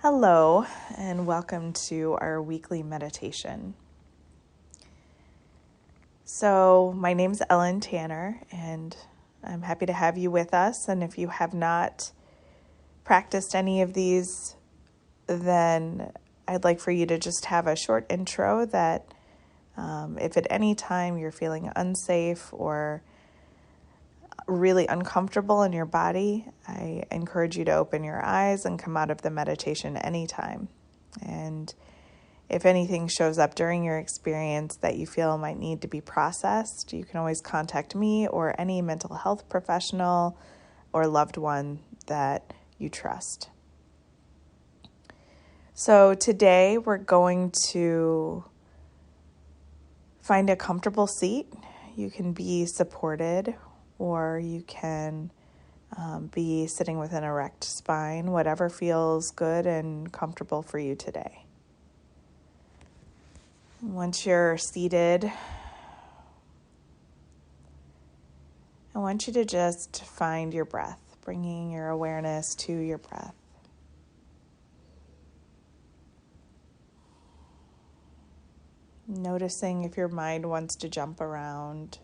Hello, and welcome to our weekly meditation. So, my name's Ellen Tanner, and I'm happy to have you with us. And if you have not practiced any of these, then I'd like for you to just have a short intro that if at any time you're feeling unsafe or really uncomfortable in your body, I encourage you to open your eyes and come out of the meditation anytime. And if anything shows up during your experience that you feel might need to be processed, you can always contact me or any mental health professional or loved one that you trust. So today we're going to find a comfortable seat. You can be supported, or you can be sitting with an erect spine, whatever feels good and comfortable for you today. Once you're seated, I want you to just find your breath, bringing your awareness to your breath. Noticing if your mind wants to jump around,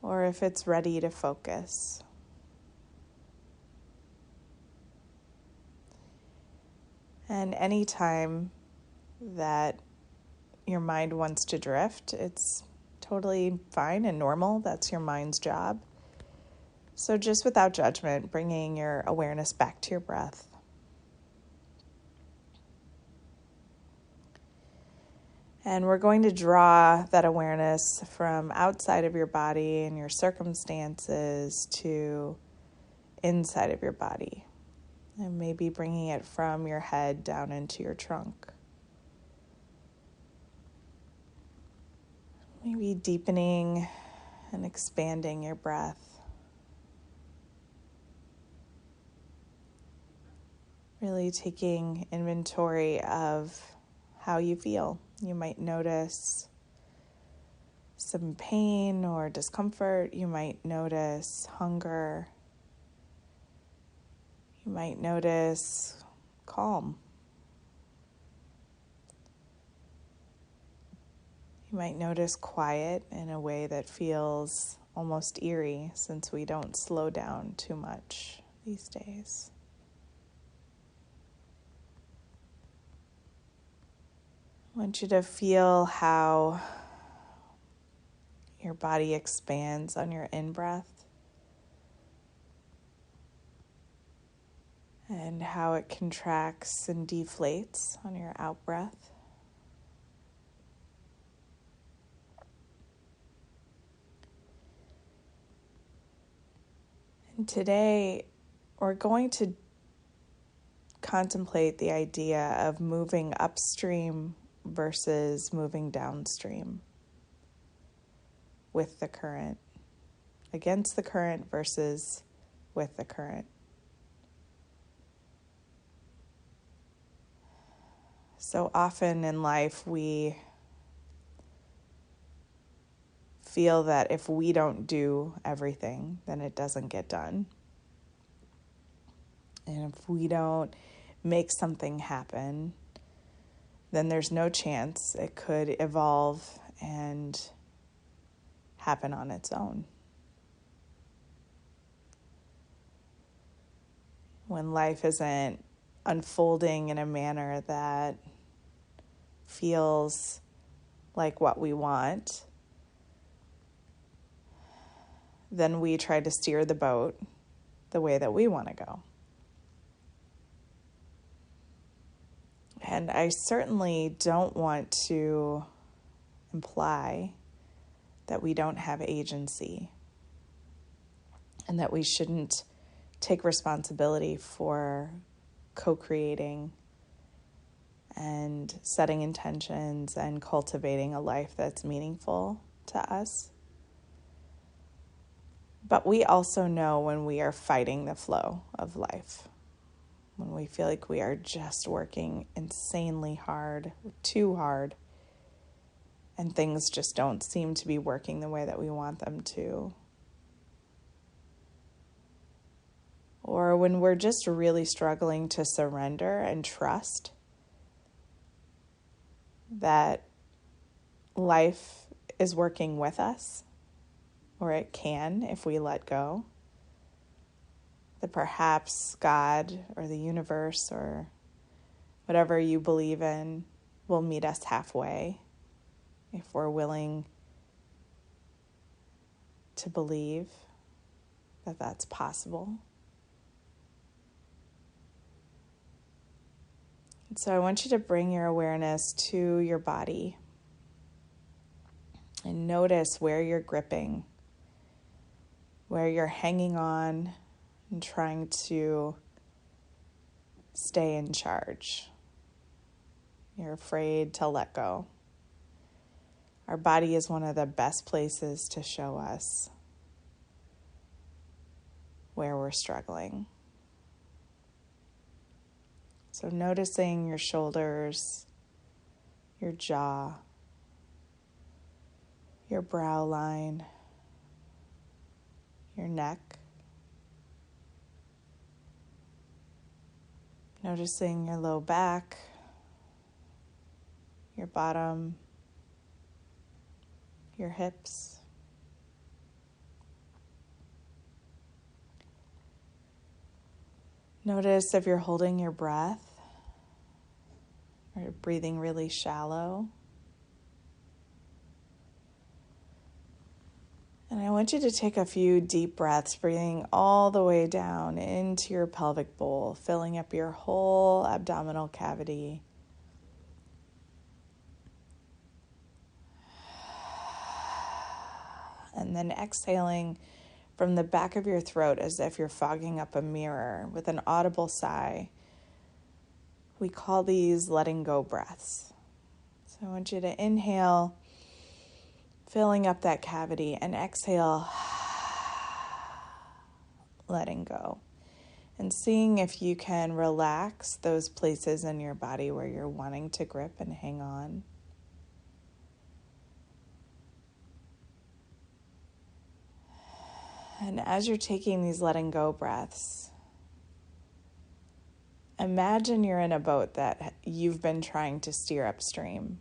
or if it's ready to focus. And anytime that your mind wants to drift, it's totally fine and normal. That's your mind's job. So just without judgment, bringing your awareness back to your breath. And we're going to draw that awareness from outside of your body and your circumstances to inside of your body. And maybe bringing it from your head down into your trunk. Maybe deepening and expanding your breath. Really taking inventory of how you feel. You might notice some pain or discomfort. You might notice hunger. You might notice calm. You might notice quiet in a way that feels almost eerie, since we don't slow down too much these days. I want you to feel how your body expands on your in-breath and how it contracts and deflates on your out-breath. And today, we're going to contemplate the idea of moving upstream versus moving downstream with the current, against the current versus with the current. So often in life we feel that if we don't do everything, then it doesn't get done. And if we don't make something happen, then there's no chance it could evolve and happen on its own. When life isn't unfolding in a manner that feels like what we want, then we try to steer the boat the way that we want to go. And I certainly don't want to imply that we don't have agency and that we shouldn't take responsibility for co-creating and setting intentions and cultivating a life that's meaningful to us. But we also know when we are fighting the flow of life, when we feel like we are just working insanely hard, too hard, and things just don't seem to be working the way that we want them to. Or when we're just really struggling to surrender and trust that life is working with us, or it can if we let go, that perhaps God or the universe or whatever you believe in will meet us halfway if we're willing to believe that that's possible. And so I want you to bring your awareness to your body and notice where you're gripping, where you're hanging on and trying to stay in charge. You're afraid to let go. Our body is one of the best places to show us where we're struggling. So noticing your shoulders, your jaw, your brow line, your neck. Noticing your low back, your bottom, your hips. Notice if you're holding your breath or breathing really shallow. And I want you to take a few deep breaths, breathing all the way down into your pelvic bowl, filling up your whole abdominal cavity. And then exhaling from the back of your throat as if you're fogging up a mirror with an audible sigh. We call these letting go breaths. So I want you to inhale, filling up that cavity, and exhale, letting go. And seeing if you can relax those places in your body where you're wanting to grip and hang on. And as you're taking these letting go breaths, imagine you're in a boat that you've been trying to steer upstream.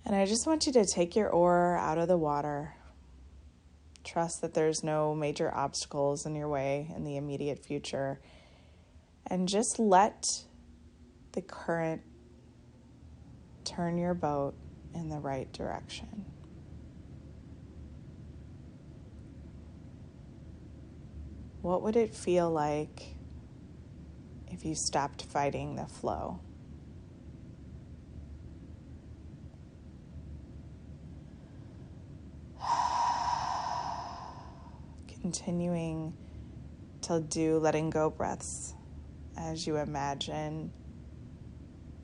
And I just want you to take your oar out of the water. Trust that there's no major obstacles in your way in the immediate future. And just let the current turn your boat in the right direction. What would it feel like if you stopped fighting the flow? Continuing to do letting go breaths as you imagine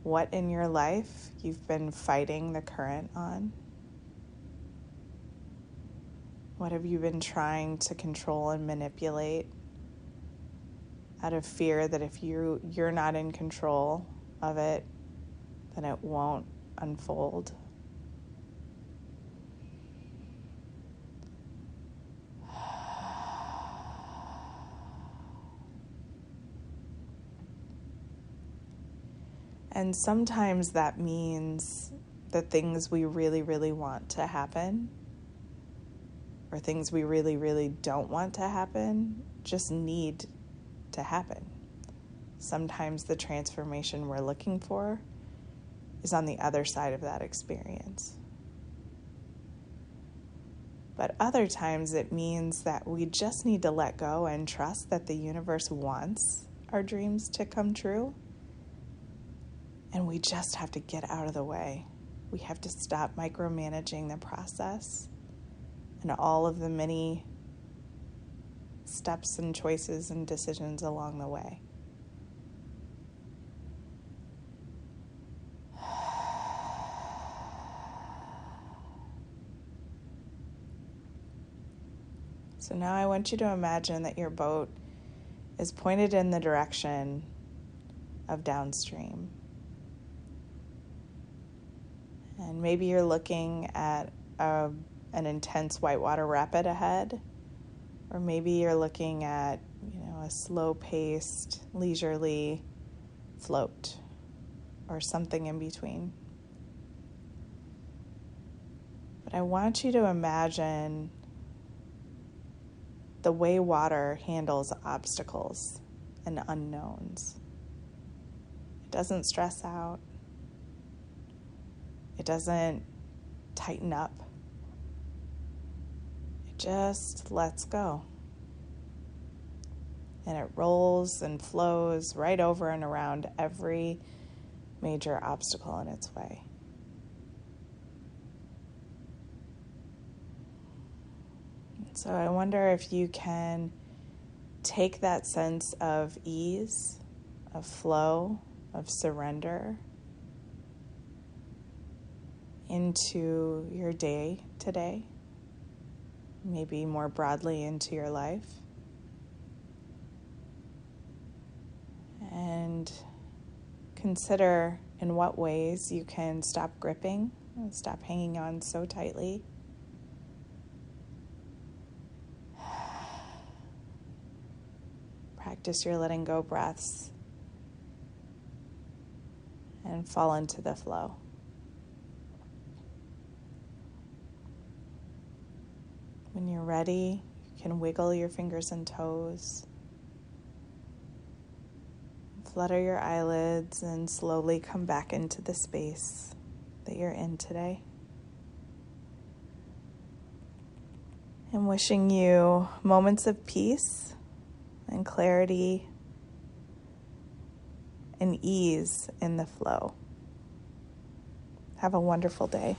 what in your life you've been fighting the current on. What have you been trying to control and manipulate out of fear that if you're not in control of it, then it won't unfold? And sometimes that means the things we really, really want to happen, or things we really, really don't want to happen, just need to happen. Sometimes the transformation we're looking for is on the other side of that experience. But other times it means that we just need to let go and trust that the universe wants our dreams to come true. And we just have to get out of the way. We have to stop micromanaging the process and all of the many steps and choices and decisions along the way. So now I want you to imagine that your boat is pointed in the direction of downstream. And maybe you're looking at an intense whitewater rapid ahead, Or maybe you're looking at, a slow-paced, leisurely float or something in between. But I want you to imagine the way water handles obstacles and unknowns. It doesn't stress out. It doesn't tighten up. It just lets go. And it rolls and flows right over and around every major obstacle in its way. So I wonder if you can take that sense of ease, of flow, of surrender into your day today, maybe more broadly into your life. And consider in what ways you can stop gripping, stop hanging on so tightly. Practice your letting go breaths and fall into the flow. When you're ready, you can wiggle your fingers and toes. Flutter your eyelids and slowly come back into the space that you're in today. I'm wishing you moments of peace and clarity and ease in the flow. Have a wonderful day.